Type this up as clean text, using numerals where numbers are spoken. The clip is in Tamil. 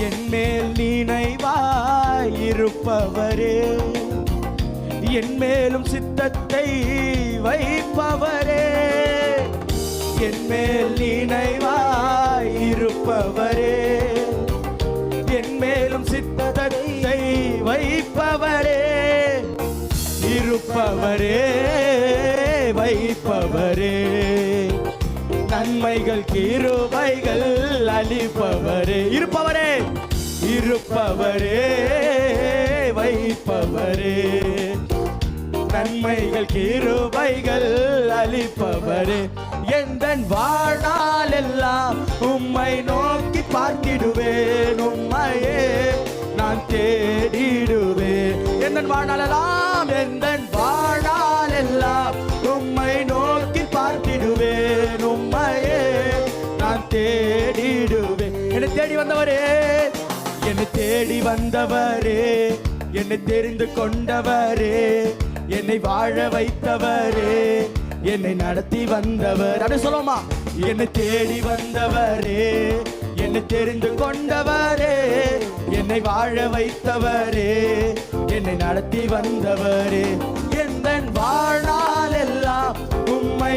என் மேல் நினைவாய் இருப்பவரே, என் மேலும் சித்தத்தை வைப்பவரே, என் மேல் நினைவாய் இருப்பவரே, என் மேலும் சித்தத்தை வைப்பவரே, இருப்பவரே வைப்பவரே, நன்மைகள் கிருபைகள் அளிப்பவரே, இருப்பவரே இருப்பவரே வைப்பவரே, நன்மைகள் கிருபைகள் அளிப்பவரே, எந்தன் வாழ்நாள் எல்லாம் உம்மை நோக்கி பார்த்திடுவேன், உம்மையே நான் தேடிடுவேன். எந்தன் வாழ்நாள் எல்லாம், எந்தன் வாழ்நாள் எல்லாம் உம்மை நோக்கி பார்த்திடுவேன், உம்மையே நான் தேடிடுவேன். என்னை தேடி வந்தவரே, என்னை தேடி வந்தவரே, என்னை தெரிந்து கொண்டவரே, என்னை வாழ வைத்தவரே, என்னை நடத்தி வந்தவர். அப்படி சொல்லுமா, என்னை தேடி வந்தவரே, என்னை தெரிந்து கொண்டவரே, என்னை வாழ வைத்தவரே, என்னை நடத்தி வந்தவரே, எந்தன் வாழ்நாள் எல்லாம் உம்மை